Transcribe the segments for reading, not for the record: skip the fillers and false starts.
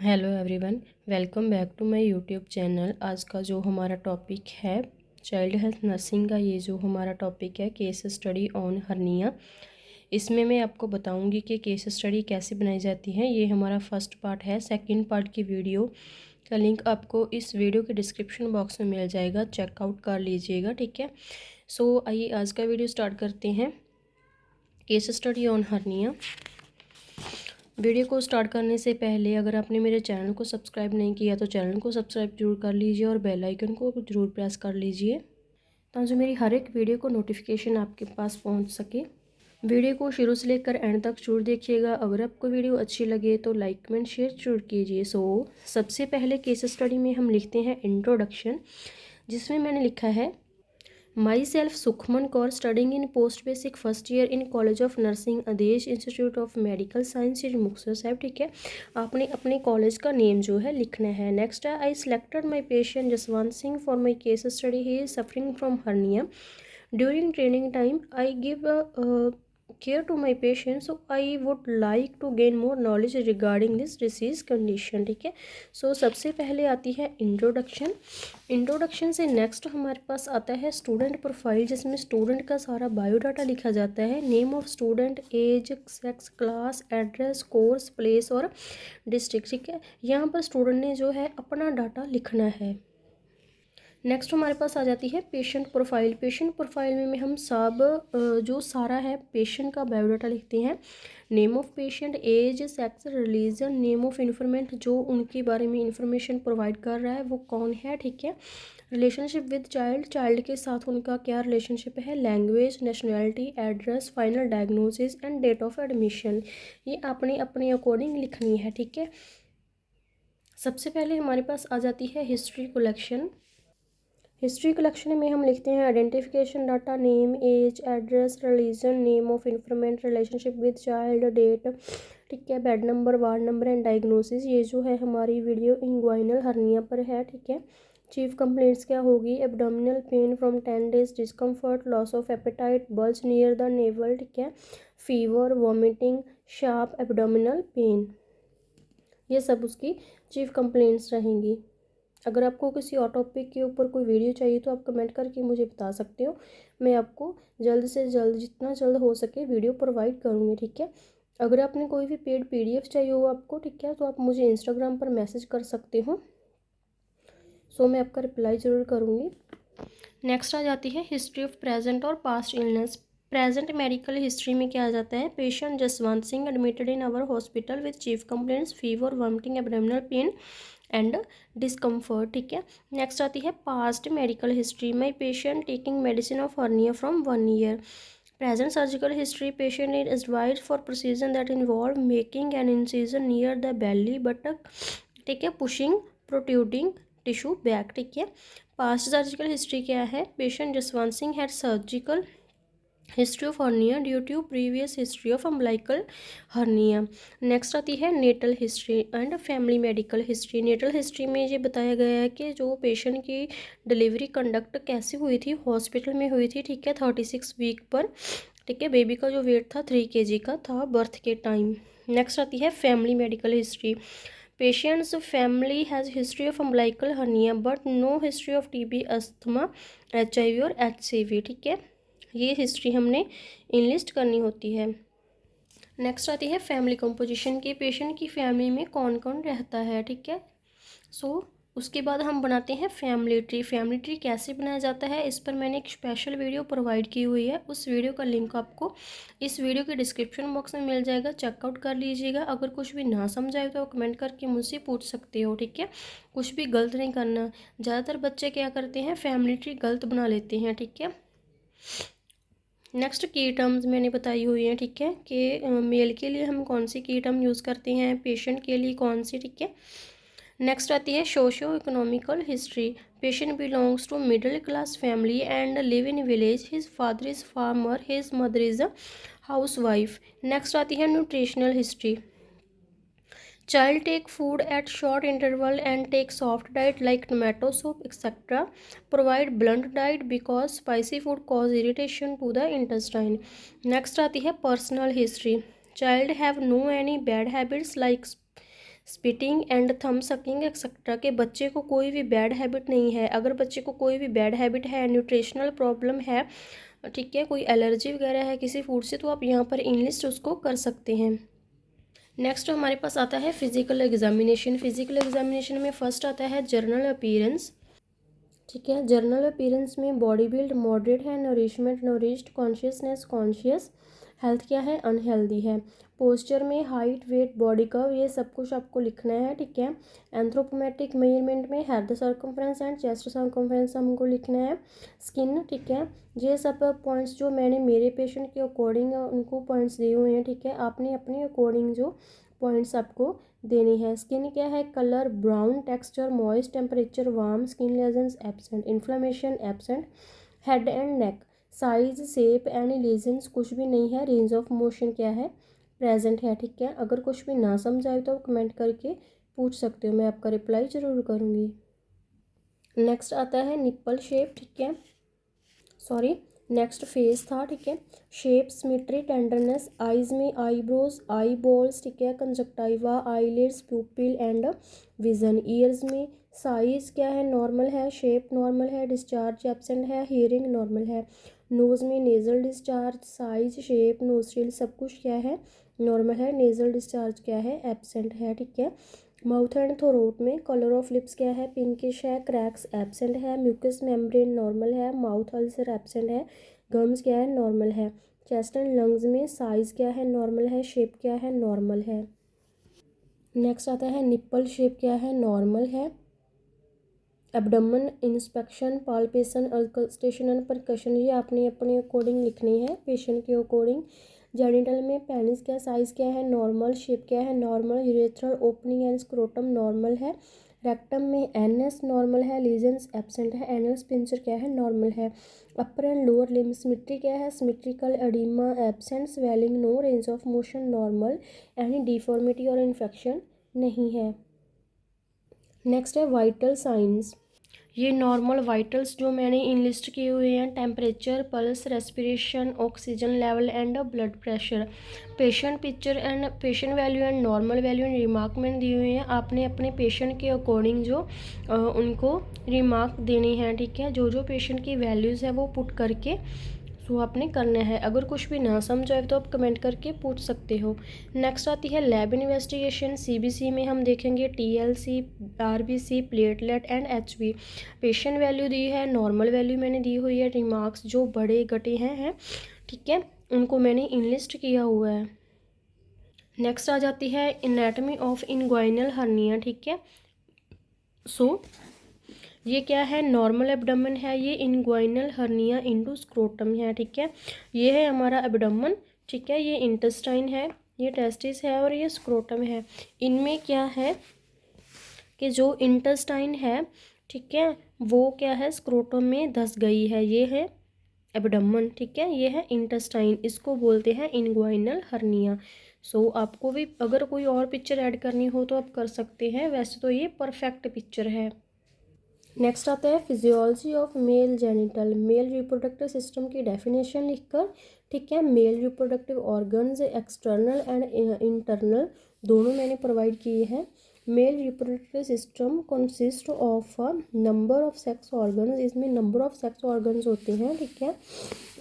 Hello everyone, welcome back to my YouTube channel. आज का जो हमारा टॉपिक है चाइल्ड हेल्थ नर्सिंग का, ये जो हमारा टॉपिक है केस स्टडी ऑन हर्निया। इसमें मैं आपको बताऊंगी कि केस स्टडी कैसे बनाई जाती है। ये हमारा फर्स्ट पार्ट है। सेकंड पार्ट की वीडियो का लिंक आपको इस वीडियो के डिस्क्रिप्शन बॉक्स में मिल जाएगा, चेकआउट कर लीजिएगा, ठीक है। सो आइए आज का वीडियो स्टार्ट करते हैं। Case study on hernia. Video को स्टार्ट करने से पहले अगर आपने मेरे चैनल को सब्सक्राइब नहीं किया तो चैनल को सब्सक्राइब जरूर कर लीजिए और बेल आइकन को जरूर प्रेस कर लीजिए ताकि मेरी हर एक वीडियो को नोटिफिकेशन आपके पास पहुंच सके। वीडियो को शुरू से लेकर एंड तक जरूर देखिएगा। अगर आपको वीडियो अच्छी लगे तो लाइक कमेंट शेयर जरूर कीजिए। सबसे पहले केस स्टडी में हम लिखते हैं इंट्रोडक्शन, जिसमें मैंने लिखा है myself Sukhman Kaur, studying in post basic first year in college of nursing Adesh Institute of Medical Sciences Muktsar Sahib, ठीक है। आपने अपने कॉलेज का नेम जो है लिखना है। नेक्स्ट है I selected my patient Jaswant Singh for my case study. He is suffering from hernia during training time. I give care to my patient, so I would like to gain more knowledge regarding this disease condition, ठीक है। सबसे पहले आती है introduction. Introduction से next हमारे पास आता है स्टूडेंट प्रोफाइल, जिसमें स्टूडेंट का सारा बायोडाटा लिखा जाता है। Name of student, age, sex, class, address, course, place और डिस्ट्रिक्ट, ठीक है। यहाँ पर स्टूडेंट ने जो है अपना डाटा लिखना है। नेक्स्ट हमारे पास आ जाती है पेशेंट प्रोफाइल। पेशेंट प्रोफाइल में हम सब जो सारा है पेशेंट का बायोडाटा लिखते हैं। Name of patient, age, sex, religion, name of informant, जो उनके बारे में इंफॉर्मेशन प्रोवाइड कर रहा है वो कौन है, ठीक है। रिलेशनशिप विद चाइल्ड, चाइल्ड के साथ उनका क्या रिलेशनशिप है। Language, nationality, address, final diagnosis and date of admission, ये आपने अपने अकॉर्डिंग लिखनी है, ठीक है। सबसे पहले हमारे पास आ जाती है हिस्ट्री कलेक्शन। हिस्ट्री कलेक्शन में हम लिखते हैं identification data, name, age, address, religion, name of informant, relationship with child, date, ठीक है, bed number, ward number and diagnosis. ये जो है हमारी वीडियो इंग्वाइनल हर्निया पर है, ठीक है। चीफ कंप्लेंट्स क्या होगी, abdominal pain from 10 days, discomfort, loss of appetite, bulge near the naval, ठीक है, fever, vomiting, sharp abdominal pain, ये सब उसकी चीफ कंप्लेंट्स रहेंगी। अगर आपको किसी और टॉपिक के ऊपर कोई वीडियो चाहिए तो आप कमेंट करके मुझे बता सकते हो। मैं आपको जल्द से जल्द, जितना जल्द हो सके, वीडियो प्रोवाइड करूँगी, ठीक है। अगर आपने कोई भी पेड पीडीएफ चाहिए हो आपको, ठीक है, तो आप मुझे इंस्टाग्राम पर मैसेज कर सकते हो। मैं आपका रिप्लाई ज़रूर करूँगी। नेक्स्ट आ जाती है हिस्ट्री ऑफ प्रेजेंट और past illness. Present medical history में क्या आ जाता है, patient Jaswant Singh admitted in our hospital with chief complaints, fever, vomiting, abdominal pain and discomfort, ठीक है। नेक्स्ट आती है past medical history. My patient taking medicine of hernia from 1 year। Present surgical history, patient is advised for procedure that involve making an incision near the belly button, ठीक है, pushing protruding tissue back, ठीक है। Past surgical history क्या है, patient Jaswant Singh had surgical history of hernia due to previous history of umbilical hernia. Next आती है natal history and family medical history. Natal history में ये बताया गया है कि जो पेशेंट की डिलीवरी कंडक्ट कैसे हुई थी, हॉस्पिटल में हुई थी, ठीक है, 36 वीक पर, ठीक है। बेबी का जो वेट था 3 kg का था बर्थ के टाइम। नेक्स्ट आती है family medical history. Patient's family has history of umbilical hernia but no history of TB, asthma, HIV और HCV, ठीक है। ये हिस्ट्री हमने इनलिस्ट करनी होती है। नेक्स्ट आती है फैमिली कंपोजिशन की, पेशेंट की फैमिली में कौन कौन रहता है, ठीक है। उसके बाद हम बनाते हैं फैमिली ट्री। फैमिली ट्री कैसे बनाया जाता है, इस पर मैंने एक स्पेशल वीडियो प्रोवाइड की हुई है। उस वीडियो का लिंक आपको इस वीडियो के डिस्क्रिप्शन बॉक्स में मिल जाएगा, चेकआउट कर लीजिएगा। अगर कुछ भी ना समझ आए तो कमेंट करके मुझसे पूछ सकते हो, ठीक है। कुछ भी गलत नहीं करना। ज़्यादातर बच्चे क्या करते हैं, फैमिली ट्री गलत बना लेते हैं, ठीक है। नेक्स्ट की टर्म्स मैंने बताई हुई हैं, ठीक है, कि मेल के लिए हम कौन सी की टर्म यूज़ करते हैं, पेशेंट के लिए कौन सी, ठीक है। नेक्स्ट आती है socio economical history. Patient belongs to middle class family and live in village. His father is farmer, his mother is a house wife. Next आती है nutritional history. Child take food at short interval and take soft diet like tomato soup, etc. Provide blunt diet because spicy food cause irritation to the intestine. Next आती है personal history. Child have no any bad habits like spitting and thumb sucking etcetera के बच्चे को कोई भी bad habit नहीं है। अगर बच्चे को कोई भी बैड हैबिट है, न्यूट्रिशनल प्रॉब्लम है, ठीक है, कोई एलर्जी वगैरह है किसी फूड से, तो आप यहाँ पर इनलिस्ट उसको कर सकते हैं। नेक्स्ट हमारे पास आता है फिजिकल एग्जामिनेशन। फिजिकल एग्जामिनेशन में फर्स्ट आता है जर्नल अपीयरेंस, ठीक है। जर्नल अपीयरेंस में बॉडी बिल्ड मॉडरेट है, nourishment nourished, consciousness conscious, health क्या है अनहेल्दी है। पोस्चर में हाइट वेट बॉडी कर्व, ये सब कुछ आपको लिखना है, ठीक है। एंथ्रोपोमेट्रिक मेजरमेंट में head circumference and chest circumference हमको लिखना है। स्किन, ठीक है। ये सब पॉइंट्स जो मैंने मेरे पेशेंट के अकॉर्डिंग उनको पॉइंट्स दिए हुए हैं, ठीक है। आपने अपने अकॉर्डिंग जो पॉइंट्स आपको देनी है। स्किन क्या है, colour brown, texture moist, temperature warm, skin lesions absent, inflammation absent. Head and neck, size shape and lesions कुछ भी नहीं है। रेंज ऑफ मोशन क्या है, प्रेजेंट है, ठीक है। अगर कुछ भी ना समझ आए तो कमेंट करके पूछ सकते हो, मैं आपका रिप्लाई ज़रूर करूँगी। नेक्स्ट आता है निप्पल शेप, ठीक है, सॉरी नेक्स्ट फेस था, ठीक है। शेप सिमेट्री टेंडरनेस, आईज में आईब्रोज आई बॉल्स, ठीक है। Conjunctiva eyelids प्यूपिल and vision. Years में साइज क्या है नॉर्मल है, शेप नॉर्मल है, डिस्चार्ज एब्सेंट है, हियरिंग नॉर्मल है। नोज़ में nasal discharge, size shape nostril सब कुछ क्या है नॉर्मल है, नेज़ल डिस्चार्ज क्या है एब्सेंट है, ठीक है। माउथ एंड थ्रोट में कलर ऑफ लिप्स क्या है पिंकिश है, क्रैक्स एब्सेंट है, म्यूकस मेम्ब्रेन नॉर्मल है, माउथ अल्सर एब्सेंट है, गम्स क्या है नॉर्मल है। चेस्ट एंड लंग्स में साइज क्या है नॉर्मल है, शेप क्या है नॉर्मल है। नेक्स्ट आता है निप्पल शेप क्या है नॉर्मल है। Abdomen inspection palpation auscultation and percussion, ये आपने अपने अकॉर्डिंग लिखनी है पेशेंट के अकॉर्डिंग। जेनिटल में पेनिस क्या साइज़ क्या है नॉर्मल, शेप क्या है normal, urethral opening and scrotum normal है। रेक्टम में एनएस नॉर्मल है, लीजन्स एब्सेंट है, एनल स्पिंचर क्या है नॉर्मल है। Upper and lower limb symmetry क्या है, symmetrical oedema absent, swelling no, range of motion normal, any deformity और इन्फेक्शन नहीं है। नेक्स्ट है वाइटल साइंस। ये नॉर्मल वाइटल्स जो मैंने इनलिस्ट किए हुए हैं, temperature, pulse, respiration, oxygen level and blood pressure. Patient picture and patient value and normal value and remark मैंने दिए हुए हैं। आपने अपने पेशेंट के अकॉर्डिंग जो उनको रिमार्क देनी है, ठीक है। जो जो पेशेंट की वैल्यूज़ है वो पुट करके सो आपने करना है। अगर कुछ भी ना समझ आए तो आप कमेंट करके पूछ सकते हो। नेक्स्ट आती है लैब इन्वेस्टिगेशन। सीबीसी में हम देखेंगे TLC, RBC, platelet and HB. Patient value दी है, नॉर्मल वैल्यू मैंने दी हुई है, रिमार्क्स जो बड़े घटे हैं ठीक है, उनको मैंने इनलिस्ट किया हुआ है। नेक्स्ट आ जाती है एनाटॉमी ऑफ इनग्वाइनल हर्निया, ठीक है। सो ये क्या है नॉर्मल एब्डोमेन है, ये इनग्वाइनल हर्निया इनटू स्क्रोटम है, ठीक है। ये है हमारा एब्डोमेन, ठीक है। ये इंटेस्टाइन है, ये टेस्टिस है और ये स्क्रोटम है। इनमें क्या है कि जो इंटेस्टाइन है, ठीक है, वो क्या है स्क्रोटम में धंस गई है। ये है एब्डोमेन, ठीक है, ये है इंटेस्टाइन, इसको बोलते हैं इनग्वाइनल हर्निया। सो आपको भी अगर कोई और पिक्चर ऐड करनी हो तो आप कर सकते हैं, वैसे तो ये परफेक्ट पिक्चर है। नेक्स्ट आता है physiology of male genital. Male reproductive system की डेफिनेशन लिखकर, ठीक है। Male reproductive organs external and internal दोनों मैंने प्रोवाइड किए हैं। Male reproductive system consist of a number of sex organs, इसमें नंबर ऑफ सेक्स ऑर्गन्स होते हैं, ठीक है,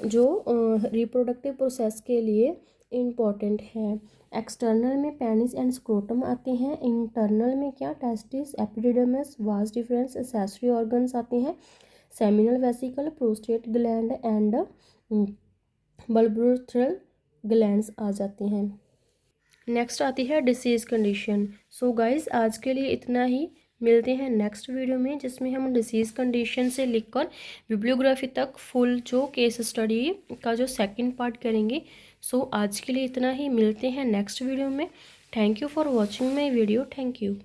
जो रिप्रोडक्टिव प्रोसेस के लिए इम्पॉर्टेंट है। एक्सटर्नल में पेनिस एंड स्क्रोटम आते हैं, इंटरनल में क्या testis, एपिडिडर्मिस, vas deferens, accessory organs आते हैं, seminal vesicle, prostate gland and bulbourethral glands आ जाते हैं। नेक्स्ट आती है डिसीज़ कंडीशन। सो गाइज आज के लिए इतना ही, मिलते हैं नेक्स्ट वीडियो में जिसमें हम डिसीज़ कंडीशन से लेकर बिब्लियोग्राफी तक फुल जो केस स्टडी का जो सेकंड पार्ट करेंगे। सो आज के लिए इतना ही, मिलते हैं नेक्स्ट वीडियो में। Thank you for watching my video, thank you.